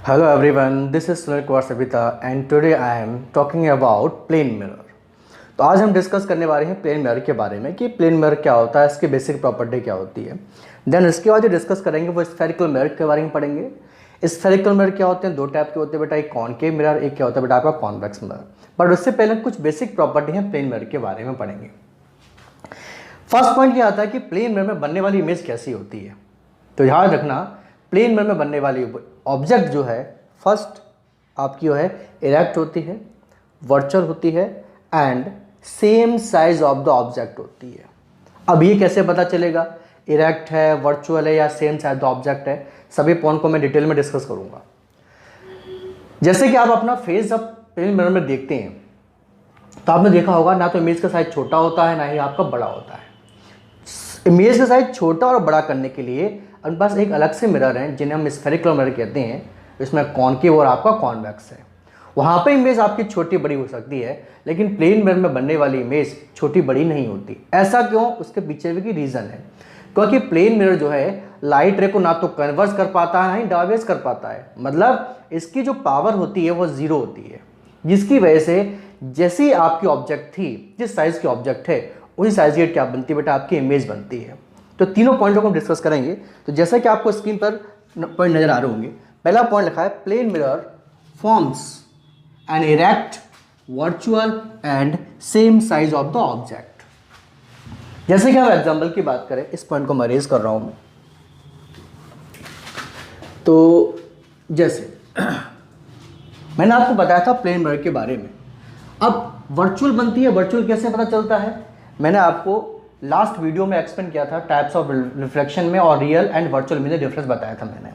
Hello everyone, this is Sunil Kumar Sabita and today I am talking about plane mirror। तो आज हम discuss करने वाले हैं प्लेन मिरर के बारे में कि प्लेन मिरर क्या होता है, इसकी बेसिक प्रॉपर्टी क्या होती है। देन इसके बाद जो डिस्कस करेंगे वो स्फेरिकल मिरर के बारे में पढ़ेंगे। स्फेरिकल मिरर क्या होते हैं, दो टाइप के होते हैं बेटा, एक कॉनकेव मिरर, एक क्या होता है बेटा आपका कॉन्वेक्स मिरर। बट उससे पहले कुछ बेसिक प्रॉपर्टी है प्लेन मिरर के बारे में पढ़ेंगे। फर्स्ट पॉइंट ये आता है कि प्लेन मिरर में बनने वाली इमेज कैसी होती है। तो याद रखना, प्लेन मिरर में बनने वाली ऑब्जेक्ट जो है फर्स्ट आपकी जो है इरेक्ट होती है, वर्चुअल होती है and same size of the object होती है। अब ये कैसे पता चलेगा इरेक्ट है, वर्चुअल है या सेम साइज ऑफ ऑब्जेक्ट है, सभी पॉइंट को मैं डिटेल में डिस्कस करूंगा। जैसे कि आप अपना फेस जब प्लेन मिरर में देखते हैं तो आपने देखा होगा ना तो इमेज का साइज छोटा होता है ना ही आपका बड़ा होता है। इमेज का साइज छोटा और बड़ा करने के लिए अपने पास एक अलग से मिरर हैं जिन्हें हम स्फेरिकल मिरर कहते हैं। इसमें कॉनकेव और आपका कॉन्वेक्स है। वहाँ पे इमेज आपकी छोटी बड़ी हो सकती है, लेकिन प्लेन मिरर में बनने वाली इमेज छोटी बड़ी नहीं होती। ऐसा क्यों, उसके पीछे भी की रीज़न है। क्योंकि प्लेन मिरर जो है लाइट रे को ना तो कन्वर्स कर पाता है ना ही डाइवर्स कर पाता है। मतलब इसकी जो पावर होती है वो ज़ीरो होती है, जिसकी वजह से जैसी आपकी ऑब्जेक्ट थी, जिस साइज़ की ऑब्जेक्ट है उसी साइज़ की क्या बनती है बेटा, आपकी इमेज बनती है। तो तीनों पॉइंटों को हम डिस्कस करेंगे। तो जैसा कि आपको स्क्रीन पर पॉइंट नज़र आ रहे होंगे, पहला पॉइंट लिखा है plane mirror forms an erect, virtual and same size of the object. जैसे कि हम एग्जाम्पल की बात करें, इस पॉइंट को मैं रेज कर रहा हूँ। तो जैसे मैंने आपको बताया था प्लेन मिरर के बारे में। अब वर्चुअल बनती है, वर्चुअल कैसे पता चलता है, मैंने आपको लास्ट वीडियो में एक्सप्लेन किया था टाइप्स ऑफ रिफ्लेक्शन में, और रियल एंड वर्चुअल में डिफरेंस बताया था मैंने।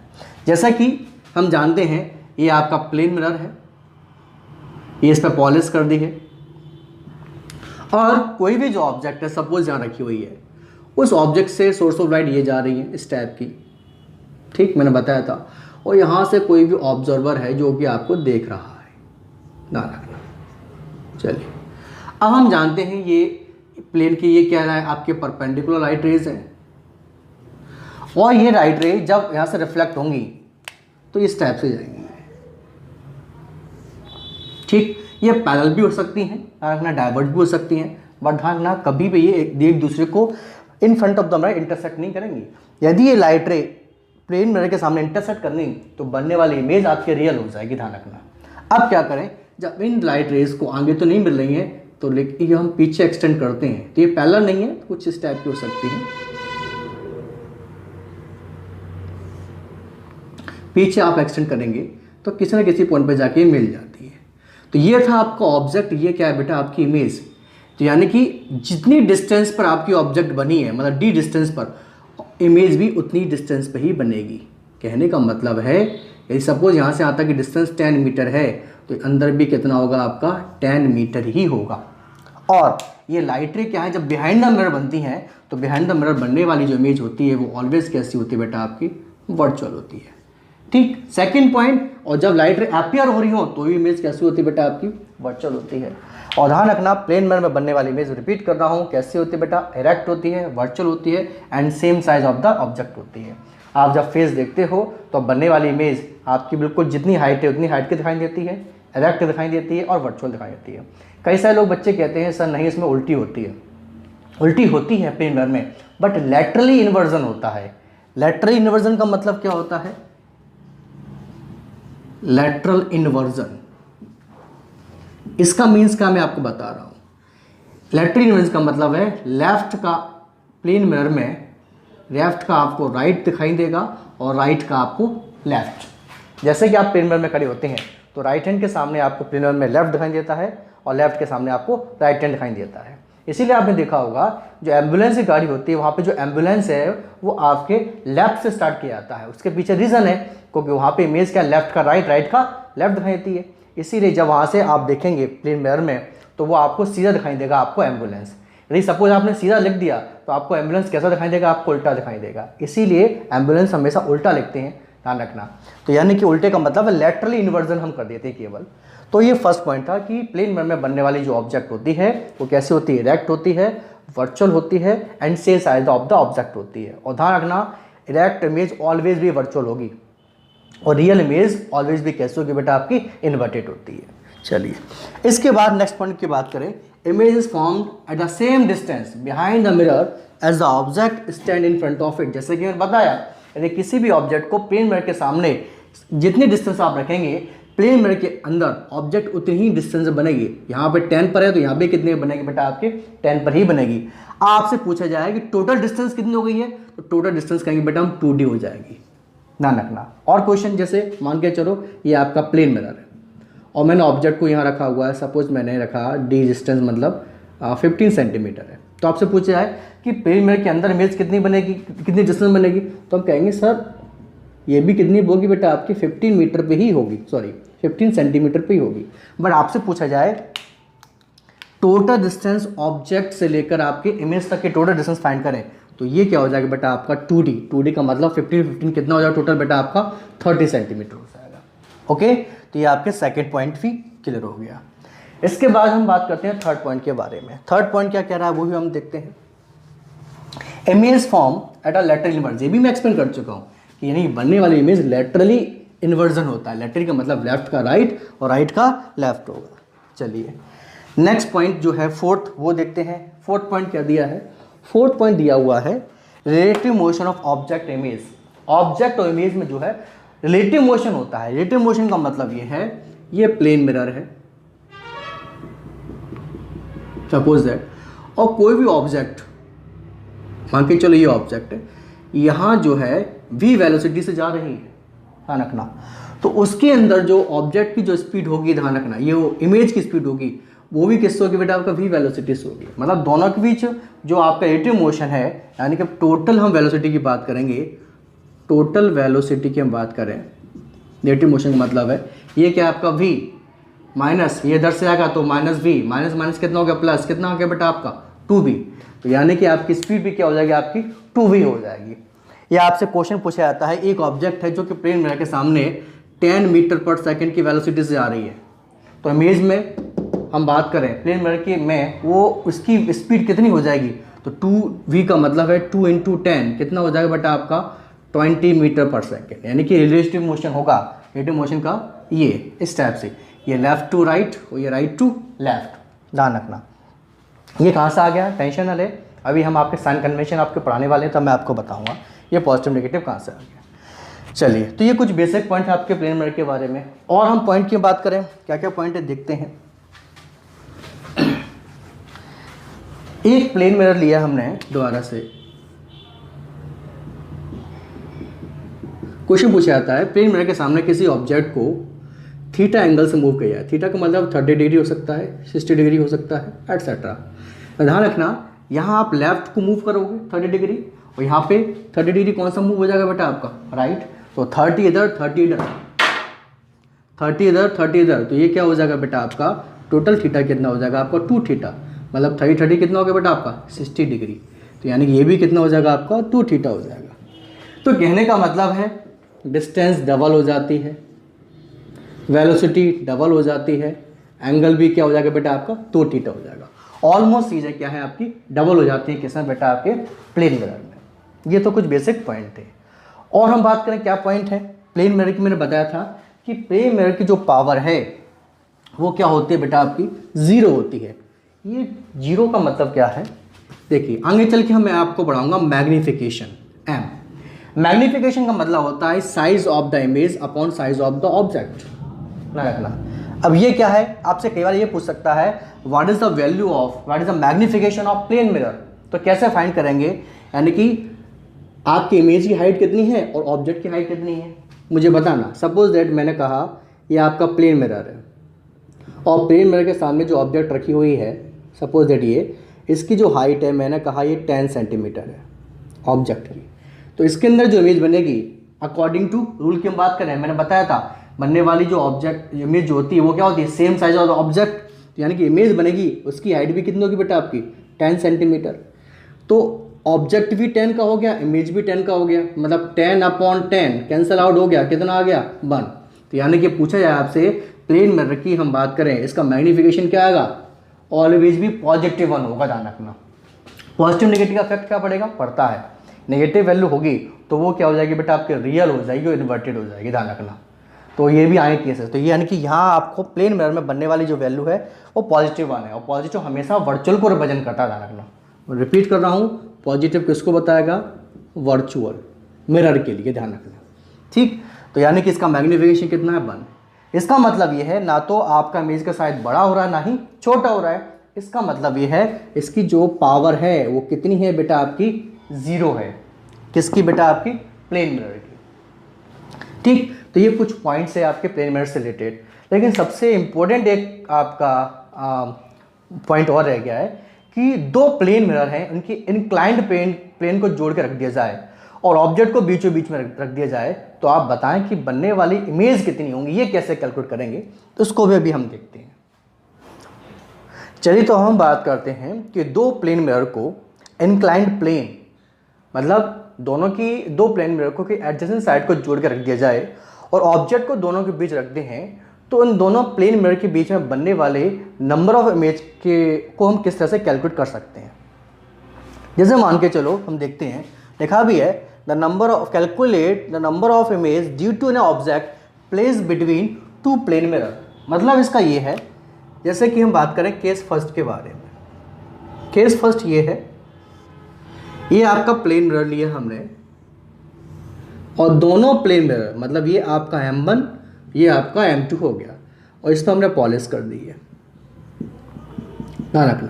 जैसा कि हम जानते हैं ये आपका प्लेन मिरर है, ये इस पर पॉलिश कर दी है, और कोई भी जो ऑब्जेक्ट है सपोज यहाँ रखी हुई है, उस ऑब्जेक्ट से सोर्स ऑफ लाइट ये जा रही है इस टाइप की, ठीक मैंने बताया था। और यहाँ से कोई भी ऑब्जर्वर है जो कि आपको देख रहा है, ना रखना। चलिए अब हम जानते हैं ये प्लेन की ये क्या है, आपके परपेंडिकुलर लाइट रेज है, और ये लाइट रे जब यहाँ से रिफ्लेक्ट होंगी तो इस टाइप से जाएंगी, ठीक। ये पैरेलल भी हो सकती हैं, ना डाइवर्ट भी हो सकती हैं, बट ध्यान ना कभी भी ये एक दूसरे को इन front of the mirror intersect नहीं करेंगी। यदि ये लाइट रे प्लेन मिरर के सामने इंटरसेक्ट करनी तो बनने वाली इमेज आपके रियल हो जाएगी, ध्यान रखना। अब क्या करें, जब इन लाइट रेज को आगे तो नहीं मिल रही है तो लेकिन ये हम पीछे एक्सटेंड करते हैं तो ये पैरेलल नहीं है, कुछ इस टाइप की हो सकती है। पीछे आप एक्सटेंड करेंगे तो किसी न किसी पॉइंट पे जाके मिल जाती है। तो ये था आपका ऑब्जेक्ट, ये क्या है बेटा आपकी इमेज। तो यानी कि जितनी डिस्टेंस पर आपकी ऑब्जेक्ट बनी है, मतलब डी डिस्टेंस पर, इमेज भी उतनी डिस्टेंस पर ही बनेगी। कहने का मतलब है यदि सपोज यहाँ से आता कि डिस्टेंस 10 मीटर है तो अंदर भी कितना होगा आपका 10 मीटर ही होगा। और ये लाइट रे क्या है, जब बिहाइंड द मिरर बनती हैं तो बिहाइंड द मिरर बनने वाली जो इमेज होती है वो ऑलवेज कैसी होती है बेटा, आपकी वर्चुअल होती है, ठीक। सेकंड पॉइंट, और जब लाइट रे अपीयर हो रही हो तो भी इमेज कैसी होती है बेटा, आपकी वर्चुअल होती है। और ध्यान रखना प्लेन मिरर में बनने वाली इमेज, रिपीट कर रहा हूँ, कैसी होती है बेटा, इरेक्ट होती है, वर्चुअल होती है and same size of the object होती है। आप जब फेस देखते हो तो बनने वाली इमेज आपकी बिल्कुल जितनी हाइट है उतनी हाइट की दिखाई देती है, इरेक्ट दिखाई देती है और वर्चुअल दिखाई देती है। कई सारे लोग बच्चे कहते हैं सर नहीं इसमें उल्टी होती है। उल्टी होती है प्लेन मिरर में, बट लैटरली इन्वर्जन होता है। लैटरली इन्वर्जन का मतलब क्या होता है, लैटरल इन्वर्जन, इसका मीन्स क्या मैं आपको बता रहा हूं। लैटरल इन्वर्जन का मतलब है लेफ्ट का प्लेन मिरर में लेफ्ट का आपको राइट दिखाई देगा और राइट का आपको लेफ्ट। जैसे कि आप प्लेन मिरर में खड़े होते हैं तो राइट हैंड के सामने आपको प्लेन मिरर में लेफ्ट दिखाई देता है और लेफ्ट के सामने आपको राइट हैंड दिखाई देता है। इसीलिए आपने देखा होगा जो एम्बुलेंस की गाड़ी होती है वहाँ पे जो एम्बुलेंस है वो आपके लेफ्ट से स्टार्ट किया जाता है। उसके पीछे रीज़न है क्योंकि वहाँ पे इमेज क्या, लेफ्ट का राइट, राइट का लेफ्ट दिखाई देती है। इसीलिए जब वहाँ से आप देखेंगे प्लेन मिरर में तो वो आपको सीधा दिखाई देगा, आपको एम्बुलेंस। यदि सपोज आपने सीधा लिख दिया तो आपको एम्बुलेंस कैसा दिखाई देगा, आपको उल्टा दिखाई देगा। इसीलिए एम्बुलेंस हमेशा उल्टा लिखते हैं, ध्यान रखना। तो यानी कि उल्टे का मतलब लैटरली इन्वर्जन हम कर देते हैं केवल। तो ये फर्स्ट पॉइंट था कि प्लेन मिरर में बनने वाली जो ऑब्जेक्ट होती है वो कैसी होती है, इरेक्ट होती है, वर्चुअल होती है and same size of the object होती है। और ध्यान रखना इरेक्ट इमेज ऑलवेज भी वर्चुअल होगी, और रियल इमेज ऑलवेज भी कैसे होगी बेटा आपकी इन्वर्टेड होती है। चलिए इसके बाद नेक्स्ट पॉइंट की बात करें, image is formed at the same distance behind the mirror as the object stand in front of it. जैसे कि मैंने बताया, यदि किसी भी ऑब्जेक्ट को प्लेन मिरर के सामने जितनी डिस्टेंस आप रखेंगे, प्लेन मिरर के अंदर ऑब्जेक्ट उतनी ही डिस्टेंस बनेगी। यहाँ पे 10 पर है तो यहाँ पे कितने बनेगी बेटा आपके 10 पर ही बनेगी। आपसे पूछा जाए कि टोटल डिस्टेंस कितनी हो गई है, तो टोटल डिस्टेंस कहेंगे बेटा हम 2D हो जाएगी, ध्यान रखना। और क्वेश्चन जैसे मान के चलो ये आपका प्लेन मिरर है और मैंने ऑब्जेक्ट को यहाँ रखा हुआ है, सपोज मैंने रखा डी डिस्टेंस मतलब 15 सेंटीमीटर है, तो आपसे पूछा जाए कि प्लेन मिरर के अंदर इमेज कितनी बनेगी, कितनी डिस्टेंस बनेगी, तो हम कहेंगे सर ये भी कितनी होगी बेटा आपकी 15 मीटर पे ही होगी, सॉरी 15 सेंटीमीटर पे ही होगी। बट आपसे पूछा जाए टोटल डिस्टेंस ऑब्जेक्ट से लेकर आपके इमेज तक के टोटल डिस्टेंस फाइंड करें, तो ये क्या हो जाएगा बेटा आपका 2D का मतलब 15 कितना हो जाएगा टोटल बेटा आपका 30 सेंटीमीटर हो जाएगा। ओके, तो ये आपके सेकेंड पॉइंट भी क्लियर हो गया। इसके बाद हम बात करते हैं थर्ड पॉइंट के बारे में। थर्ड पॉइंट क्या कह रहा है वो भी हम देखते हैं। Image form at a lateral inverse, ये भी मैं एक्सप्लेन कर चुका हूँ कि यानी बनने वाली इमेज लैटरली इन्वर्जन होता है। लैटरली का मतलब लेफ्ट का राइट और राइट का लेफ्ट होगा। चलिए नेक्स्ट पॉइंट जो है फोर्थ वो देखते हैं। फोर्थ पॉइंट क्या दिया है, फोर्थ पॉइंट दिया हुआ है relative motion of object image. Object और इमेज में जो है रिलेटिव मोशन होता है। रिलेटिव मोशन का मतलब ये है, ये प्लेन मिरर है सपोज दैट, और कोई भी ऑब्जेक्ट मान के चलो ये ऑब्जेक्ट है, यहाँ जो है v वेलोसिटी से जा रही है, ध्यान रखना। तो उसके अंदर जो ऑब्जेक्ट की जो स्पीड होगी, ध्यान रखना, ये वो इमेज की स्पीड होगी वो भी किससे होगी बेटा आपका v वेलोसिटी से होगी। मतलब दोनों के बीच जो आपका रिलेटिव मोशन है, यानी कि टोटल हम वेलोसिटी की बात करेंगे, टोटल वेलोसिटी की हम बात करें, रिलेटिव मोशन का मतलब है ये क्या आपका v माइनस ये इधर से आएगा तो माइनस v, माइनस माइनस कितना हो गया प्लस, कितना हो गया बेटा आपका 2v, तो यानी कि आपकी स्पीड भी क्या हो जाएगी आपकी 2v हो जाएगी। या आपसे क्वेश्चन पूछा जाता है, एक ऑब्जेक्ट है जो कि प्लेन मिरर के सामने 10 मीटर पर सेकंड की वेलोसिटी से आ रही है, तो इमेज में हम बात करें प्लेन मिरर की में वो उसकी स्पीड कितनी हो जाएगी, तो 2v का मतलब है 2 × 10 कितना हो जाएगा बेटा आपका 20 मीटर पर सेकेंड, यानी कि रिलेटिव मोशन होगा। रिलेटिव मोशन का ये इस टाइप से, ये लेफ्ट टू राइट और ये राइट टू लेफ्ट, ध्यान रखना। ये कहाँ से आ गया, टेंशन न ले, अभी हम आपके साइन कन्वेंशन आपके पढ़ाने वाले हैं तब मैं आपको बताऊंगा ये पॉजिटिव नेगेटिव कहाँ से आ गया। चलिए, तो ये कुछ बेसिक पॉइंट है आपके प्लेन मिरर के बारे में। और हम पॉइंट की बात करें, क्या क्या पॉइंट है देखते हैं। एक प्लेन मिरर लिया हमने दोबारा से, क्वेश्चन पूछा जाता है प्लेन मिरर के सामने किसी ऑब्जेक्ट को थीटा एंगल से मूव किया है। थीटा का मतलब 30 डिग्री हो सकता है, 60 डिग्री हो सकता है एटसेट्रा। ध्यान रखना, यहाँ आप लेफ्ट को मूव करोगे 30 डिग्री और यहाँ पे 30 डिग्री कौन सा मूव हो जाएगा बेटा आपका राइट, तो 30 इधर 30 इधर 30 इधर 30 इधर, तो ये क्या हो जाएगा बेटा आपका टोटल थीटा कितना हो जाएगा आपका 2 थीटा, मतलब 30 कितना हो गया बेटा आपका 60 डिग्री, तो यानी कि ये भी कितना हो जाएगा आपका 2 थीटा हो जाएगा। तो कहने का मतलब है डिस्टेंस डबल हो जाती है, वेलोसिटी डबल हो जाती है, एंगल भी क्या हो जाएगा बेटा आपका 2 थीटा हो जाएगा। ऑलमोस्ट चीज़ें क्या है आपकी डबल हो जाती है किसमें बेटा आपके प्लेन मिरर में। ये तो कुछ बेसिक पॉइंट थे। और हम बात करें क्या पॉइंट है प्लेन मिरर की, मैंने बताया था कि प्लेन मिरर की जो पावर है वो क्या होती है बेटा आपकी 0 होती है। ये 0 का मतलब क्या है, देखिए आगे चल के मैं आपको पढ़ाऊंगा मैग्निफिकेशन M। मैग्निफिकेशन का मतलब होता है size of the image upon size of the object, ना रखना। अब ये क्या है, आपसे कई बार ये पूछ सकता है what is the value of, what is the magnification of plane mirror, तो कैसे फाइंड करेंगे, यानी कि आपकी इमेज की हाइट कितनी है और ऑब्जेक्ट की हाइट कितनी है मुझे बताना। सपोज दैट मैंने कहा ये आपका प्लेन मिरर है और प्लेन मिरर के सामने जो ऑब्जेक्ट रखी हुई है, सपोज दैट ये, इसकी जो हाइट है मैंने कहा ये 10 सेंटीमीटर है ऑब्जेक्ट की, तो इसके अंदर जो इमेज बनेगी अकॉर्डिंग टू रूल की हम बात करें, मैंने बताया था बनने वाली जो ऑब्जेक्ट इमेज जो होती है वो क्या होती है सेम साइज ऑफ ऑब्जेक्ट, यानी कि इमेज बनेगी उसकी हाइट भी कितनी होगी बेटा आपकी 10 सेंटीमीटर। तो ऑब्जेक्ट भी 10 का हो गया, इमेज भी 10 का हो गया, मतलब 10/10 कैंसल आउट हो गया, कितना आ गया 1। तो यानी कि पूछा जाए आपसे प्लेन मिरर की हम बात करें, इसका मैग्निफिकेशन क्या आएगा, ऑलवेज भी +1 होगा, ध्यान रखना। पॉजिटिव नेगेटिव का इफेक्ट क्या पड़ेगा, पड़ता है। नेगेटिव वैल्यू होगी तो वो क्या हो जाएगी बेटा आपके रियल हो जाएगी और इन्वर्टेड हो जाएगी, ध्यान रखना। तो ये भी आए केस है। तो ये यानी कि यहाँ आपको प्लेन मिरर में बनने वाली जो वैल्यू है वो पॉजिटिव वन है, और पॉजिटिव हमेशा वर्चुअल को रिप्रेजेंट करता है, ध्यान रखना। रिपीट कर रहा हूँ, पॉजिटिव किसको बताएगा? वर्चुअल मिरर के लिए, ध्यान रखना, ठीक। तो यानी कि इसका मैग्नीफिकेशन कितना है? 1। इसका मतलब ये है ना तो आपका इमेज का साइज बड़ा हो रहा है ना ही छोटा हो रहा है। इसका मतलब ये है इसकी जो पावर है वो कितनी है बेटा? आपकी 0 है। किसकी बेटा? आपकी प्लेन मिरर की, ठीक। तो ये कुछ पॉइंट्स है आपके प्लेन मिरर से रिलेटेड। लेकिन सबसे इंपॉर्टेंट एक आपका पॉइंट और रह गया है कि दो प्लेन मिरर हैं, उनकी इंक्लाइंड प्लेन को जोड़ के रख दिया जाए और ऑब्जेक्ट को बीचों बीच में रख दिया जाए, तो आप बताएं कि बनने वाली इमेज कितनी होंगी, ये कैसे कैलकुलेट करेंगे, तो उसको भी अभी हम देखते हैं। चलिए तो हम बात करते हैं कि दो प्लेन मिरर को इंक्लाइंड प्लेन, मतलब दोनों की दो प्लेन मिरर को एडजेसेंट साइड को जोड़ के रख दिया जाए और ऑब्जेक्ट को दोनों के बीच रखते हैं, तो इन दोनों प्लेन मिरर के बीच में बनने वाले नंबर ऑफ इमेज को हम किस तरह से कैलकुलेट कर सकते हैं। जैसे मान के चलो हम देखते हैं, लिखा भी है calculate the number of image due to an object place between two plane mirror. मतलब इसका ये है, जैसे कि हम बात करें केस फर्स्ट के बारे में। केस फर्स्ट ये है, ये आपका प्लेन मिरर लिया हमने और दोनों प्लेन मिरर, मतलब ये आपका M1 ये आपका M2 हो गया और इसको हमने पॉलिश कर दी है, ध्यान रखना।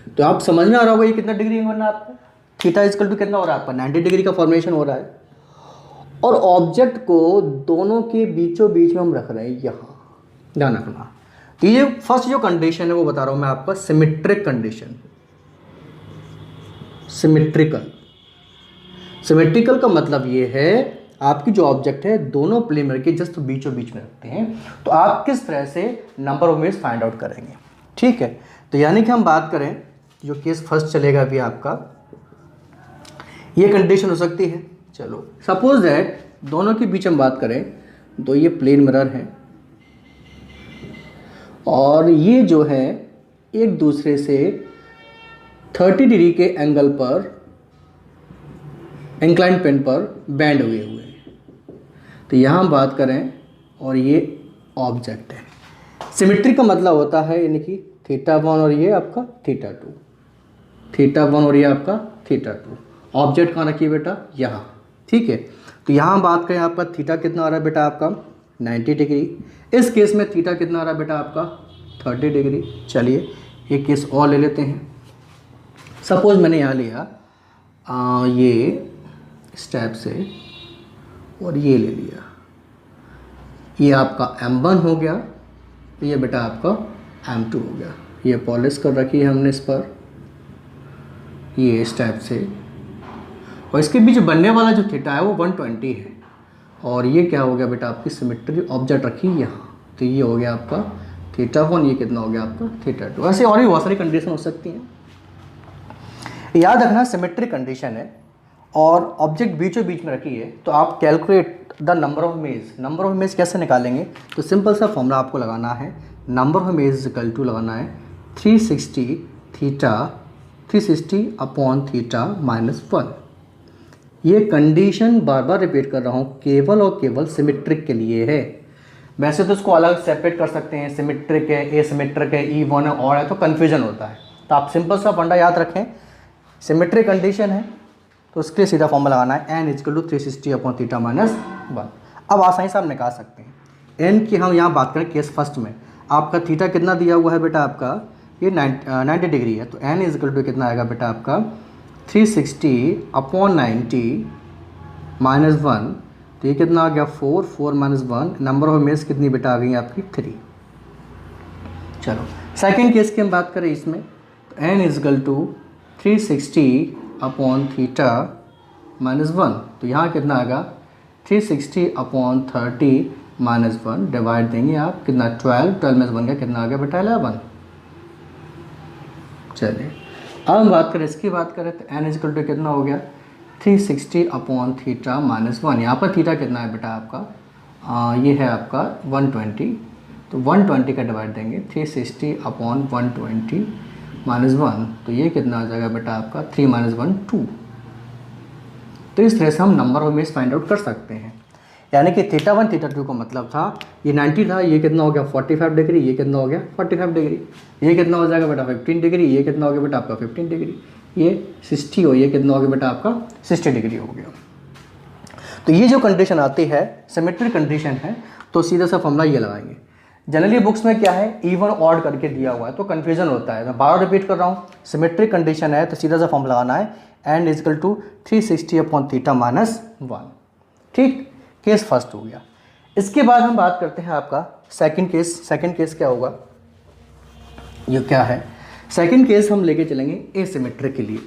तो आप समझ में आ रहा होगा ये कितना डिग्री में बनना है आपको। थीटा इक्वल टू कितना हो रहा है आपका? 90 डिग्री का फॉर्मेशन हो रहा है और ऑब्जेक्ट को दोनों के बीचों बीच में हम रख रहे हैं यहाँ, ध्यान रखना। तो ये फर्स्ट जो कंडीशन है वो बता रहा हूँ मैं आपका, सिमेट्रिक कंडीशन। सिमेट्रिकल का मतलब ये है आपकी जो ऑब्जेक्ट है दोनों प्लेन मिरर के जस्ट बीचों बीच में रखते हैं, तो आप किस तरह से number of image find out करेंगे, ठीक है। तो यानी कि हम बात करें जो केस फर्स्ट चलेगा अभी आपका, ये कंडीशन हो सकती है। चलो सपोज दैट दोनों के बीच हम बात करें तो ये प्लेन मिरर है और ये जो है एक दूसरे से 30 डिग्री के एंगल पर इंक्लाइंड प्लेन पर बैंड हुए हुए हैं। तो यहाँ हम बात करें और ये ऑब्जेक्ट है। सिमेट्री का मतलब होता है यानी कि θ1 और ये आपका θ2, θ1 और ये आपका θ2। ऑब्जेक्ट कहाँ रखिए बेटा? यहाँ, ठीक है। तो यहाँ बात करें आपका थीटा कितना आ रहा है बेटा आपका? 90 डिग्री। इस केस में थीटा कितना आ रहा है बेटा आपका? 30 डिग्री। चलिए एक केस और ले लेते हैं। सपोज मैंने यहाँ लिया ये स्टेप से और ये ले लिया, ये आपका M1 हो गया, तो ये बेटा आपका M2 हो गया। ये पॉलिश कर रखी है हमने इस पर, ये स्टेप से, और इसके बीच बनने वाला जो थीटा है वो 120 है और ये क्या हो गया बेटा? आपकी सिमेट्री ऑब्जेक्ट रखी यहाँ, तो ये हो गया आपका θ1, ये कितना हो गया आपका? θ2। ऐसे और भी बहुत सारी कंडीशन हो सकती हैं। याद रखना सिमेट्रिक कंडीशन है और ऑब्जेक्ट बीचों बीच में रखी है, तो आप calculate the number of image. Number of image कैसे निकालेंगे? तो सिंपल सा फॉर्मूला आपको लगाना है, number of image equal to लगाना है 360 अपॉन थीटा माइनस 1। ये कंडीशन बार बार रिपीट कर रहा हूँ, केवल और केवल सिमेट्रिक के लिए है। वैसे तो इसको अलग सेपरेट कर सकते हैं, सिमेट्रिक है, एसिमेट्रिक है, E1 है, और है, तो कन्फ्यूजन होता है। तो आप सिंपल सा फंडा याद रखें, सिमेट्रिक कंडीशन है तो उसके लिए सीधा फॉर्मूला लगाना है n equal to 360 upon theta minus 1। अब आसानी से आप निकाल सकते हैं n की। हम यहाँ बात करें केस फर्स्ट में, आपका थीटा कितना दिया हुआ है बेटा आपका? ये 90 डिग्री है, तो n इक्वल टू कितना आएगा बेटा आपका? 360 अपॉन 90 माइनस 1, तो ये कितना आ गया? 4 माइनस 1। नंबर ऑफ इमेज कितनी बेटा आ गई आपकी? 3। चलो सेकेंड केस की हम बात करें इसमें, तो n equal to 360 upon theta minus 1, तो यहाँ कितना आएगा? 360 अपॉन 30 माइनस 1, डिवाइड देंगे आप कितना? 12 में 1 का कितना आ गया बेटा? 11। चलिए अब हम बात करें इसकी बात करें तो n इक्वल टू कितना हो गया? 360 अपॉन थीटा माइनस 1। यहाँ पर थीटा कितना है बेटा आपका? ये है आपका 120, तो 120 का डिवाइड देंगे 360 अपॉन 120 माइनस 1, तो ये कितना आ जाएगा बेटा आपका? 3 माइनस 1 2। तो इस तरह से हम number of image find out कर सकते हैं। यानी कि θ1 θ2 का मतलब था ये 90 था, ये कितना हो गया 45 डिग्री, ये कितना हो गया 45 डिग्री, ये कितना हो जाएगा बेटा 15 डिग्री, ये कितना हो गया बेटा आपका 15 डिग्री, ये 60 हो, ये कितना हो गया बेटा आपका 60 डिग्री हो गया। तो ये जो कंडीशन आती है सिमेट्रिक कंडीशन है, तो सीधा सा फॉर्मूला ये लगाएंगे। जनरली बुक्स में क्या है इवन ऑड करके दिया हुआ है तो कन्फ्यूजन होता है, मैं बार रिपीट कर रहा हूँ। सिमेट्रिक कंडीशन है तो सीधा सा फॉर्मूला लगाना है n इजकल टू 360/θ-1। ठीक, केस फर्स्ट हो गया। इसके बाद हम बात करते हैं आपका सेकंड केस। सेकंड केस क्या होगा, ये क्या है, सेकंड केस हम लेके चलेंगे एसिमेट्रिक के लिए,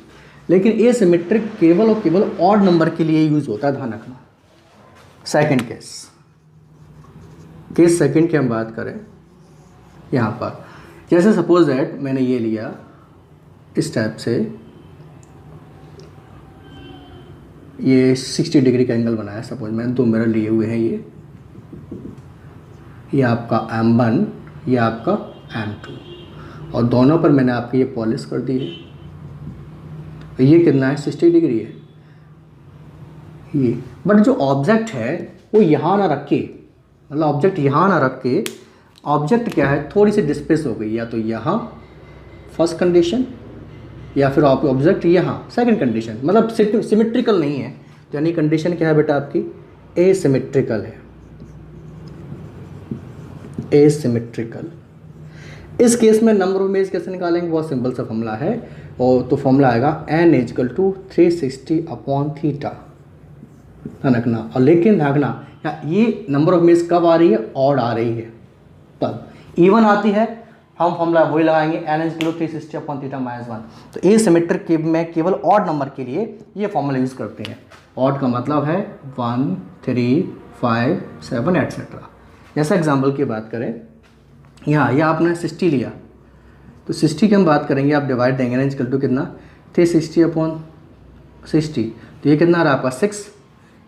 लेकिन एसिमेट्रिक केवल और केवल ऑड नंबर के लिए यूज होता है, ध्यान रखना। सेकंड केस सेकंड की हम बात करें यहाँ पर, जैसे सपोज दैट मैंने ये लिया इस टाइप से, ये 60 डिग्री का एंगल बनाया, सपोज मैंने 2 मिरर लिए हुए हैं, ये आपका M1, ये आपका M2, और दोनों पर मैंने आपके ये पॉलिश कर दी है। तो ये कितना है 60 डिग्री है ये, बट जो ऑब्जेक्ट है वो यहाँ ना रख के, मतलब ऑब्जेक्ट यहाँ ना रख के, ऑब्जेक्ट क्या है थोड़ी सी डिस्प्लेस हो गई, या तो यहाँ फर्स्ट कंडीशन या फिर ऑब्जेक्ट यहाँ सेकंड कंडीशन, मतलब सिमेट्रिकल नहीं है। तो यानी कंडीशन क्या है बेटा आपकी एसिमेट्रिकल है, एसिमेट्रिकल। इस केस में नंबर ऑफ इमेज कैसे निकालेंगे, बहुत सिंपल सा फॉर्मूला है, और तो फॉर्मूला आएगा n इजकल टू 360/θ, रखना। और लेकिन रखना ये नंबर ऑफ इमेज कब आ रही है, ऑड आ रही है, तब इवन आती है हम फॉर्मूला वही लगाएंगे n इजकल टू 360/θ-1। तो एसिमेट्रिक में केवल ऑड नंबर के लिए ये फॉर्मूला यूज़ करते हैं। ऑड का मतलब है 1, 3, 5, 7 एट्सेट्रा। जैसे एग्जाम्पल की बात करें, यहाँ ये आपने 60 लिया, तो 60 की हम बात करेंगे, आप डिवाइड देंगे ना इजकल टू कितना 360/60, तो ये कितना आ रहा है आपका 6,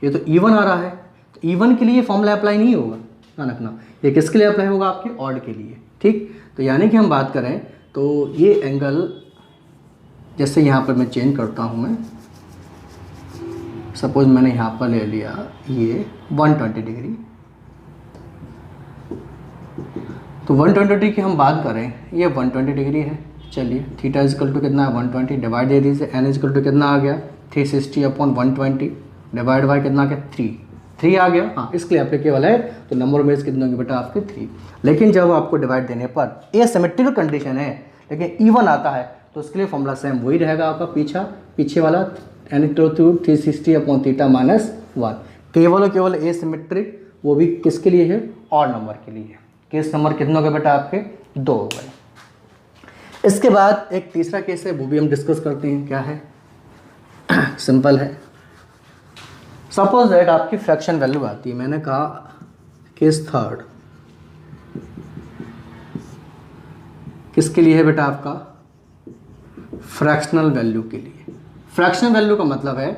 ये तो इवन आ रहा है। तो इवन के लिए फॉर्मूला अप्लाई नहीं होगा, ध्यान रखना। ये किसके लिए अप्लाई होगा, आपके ऑड के लिए। ठीक, तो यानी कि हम बात करें तो ये एंगल, जैसे यहाँ पर मैं चेंज करता हूँ, मैं सपोज मैंने यहाँ पर ले लिया ये 120 डिग्री, तो 120 की हम बात करें, ये 120 डिग्री है। चलिए थीटा इजकल टू कितना है 120, डिवाइड दे दीजिए, n इजकल टू कितना आ गया 360/120, डिवाइड बाय कितना आ गया 3 आ गया। हाँ, इसके लिए एप्लीकेबल है, तो नंबर ऑफ इमेज कितने होंगे बेटा आपके 3। लेकिन जब आपको डिवाइड देने पर एसिमेट्रिकल कंडीशन है लेकिन इवन आता है, तो उसके लिए फॉर्मूला सेम वही रहेगा आपका पीछे वाला n इक्वल टू 360/θ-1। केवल और केवल एसिमेट्रिक, वो भी किसके लिए है, ऑड नंबर के लिए। केस नंबर कितने हो गए बेटा आपके 2 हो गए। इसके बाद एक तीसरा केस है, वो भी हम डिस्कस करते हैं, क्या है सिंपल है। सपोज दैट आपकी फ्रैक्शन वैल्यू आती है, मैंने कहा केस थर्ड किसके लिए है बेटा आपका फ्रैक्शनल वैल्यू के लिए। फ्रैक्शनल वैल्यू का मतलब है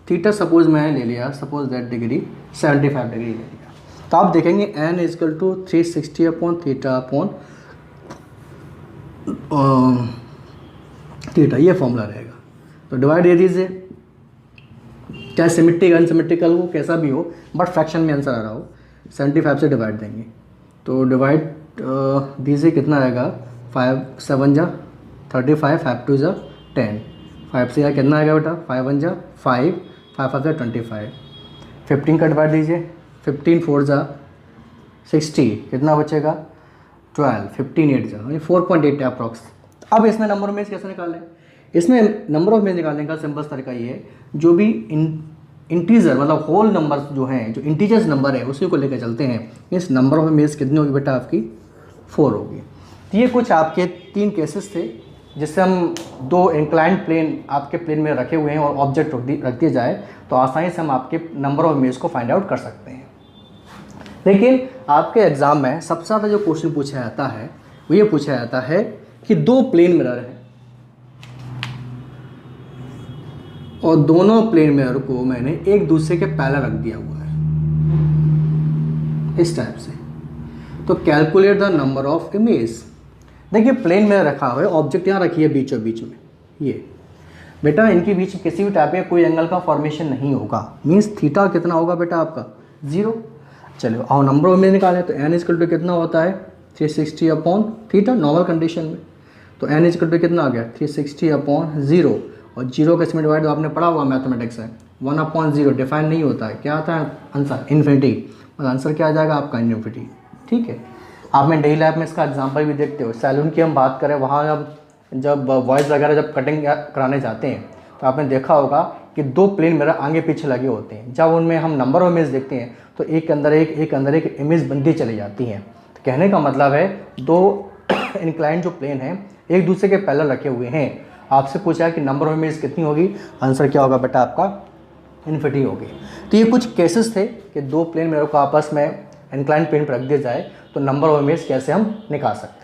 थीटा, सपोज मैंने ले लिया, सपोज दैट डिग्री 75 डिग्री ले लिया, तो आप देखेंगे n इजकल टू 360/θ, ये फॉर्मूला रहेगा। तो डिवाइड दे दीजिए, चाहे सिमेट्रिक अनसिमेट्रिकल हो कैसा भी हो, बट फ्रैक्शन में आंसर आ रहा हो, 75 से डिवाइड देंगे। तो डिवाइड दीजिए, कितना आएगा 5 7 जा 35, 5 2 जा 10, 5 से कितना आएगा बेटा 5 1 जा 5, 5 5 जा 25, 15 का डिवाइड दीजिए, 15 4 जा 60, कितना बचेगा 12, 15 8 जा 4.8 अप्रॉक्स। अब इसमें नंबर ऑफ इमेज कैसे निकालें, इसमें नंबर ऑफ इमेज निकालने का सिंपल तरीका ये है, जो भी इंटीजर मतलब होल नंबर जो हैं, जो इंटीजर्स नंबर है उसी को लेकर चलते हैं। इस नंबर ऑफ इमेज कितनी होगी बेटा आपकी 4 होगी। तो ये कुछ आपके 3 केसेस थे, जिससे हम 2 इंक्लाइंड प्लेन आपके प्लेन में रखे हुए हैं और ऑब्जेक्ट रख दिया जाए, तो आसानी से हम आपके नंबर ऑफ इमेज को फाइंड आउट कर सकते हैं। लेकिन आपके एग्ज़ाम में सबसे ज़्यादा जो क्वेश्चन पूछा जाता है वो ये पूछा जाता है कि 2 प्लेन मिरर हैं और दोनों प्लेन मिरर को मैंने एक दूसरे के पैरेलल रख दिया हुआ है इस टाइप से। तो calculate the number of image. देखिए प्लेन मिरर रखा हुआ है, ऑब्जेक्ट यहाँ रखी है बीचों बीच में ये, बेटा इनके बीच किसी भी टाइप का कोई एंगल का फॉर्मेशन नहीं होगा, मीन्स थीटा कितना होगा बेटा आपका 0। चलो और नंबर ऑफ इमेज निकालें तो n इक्वल टू कितना होता है 360 अपॉन थीटा नॉर्मल कंडीशन में, तो n इक्वल टू कितना आ गया 360 अपॉन 0, और 0 का इसमें डिवाइड आपने पढ़ा हुआ मैथमेटिक्स है 1/0 डिफाइन नहीं होता है, क्या आता है आंसर इन्फिनिटी, और आंसर क्या आ जाएगा आपका इन्फिनिटी। ठीक है, आपने डेली लाइफ में इसका एग्जांपल भी देखते हो, सैलून की हम बात करें वहाँ जब वॉइस वगैरह जब कटिंग कराने जाते हैं तो आपने देखा होगा कि 2 प्लेन मिरर आगे पीछे लगे होते हैं, जब उनमें हम नंबर ऑफ इमेज देखते हैं तो एक के अंदर एक इमेज बनती चली जाती हैं। तो कहने का मतलब है 2 इंक्लाइन जो प्लेन हैं एक दूसरे के पैरेलल रखे हुए हैं। आपसे पूछा है कि नंबर ऑफ इमेज कितनी होगी, आंसर क्या होगा बेटा आपका इन्फिनिटी होगी। तो ये कुछ केसेस थे कि 2 प्लेन मिरर को आपस में इंक्लाइन प्लेन पर रख दिया जाए तो नंबर ऑफ इमेज कैसे हम निकाल सकते हैं।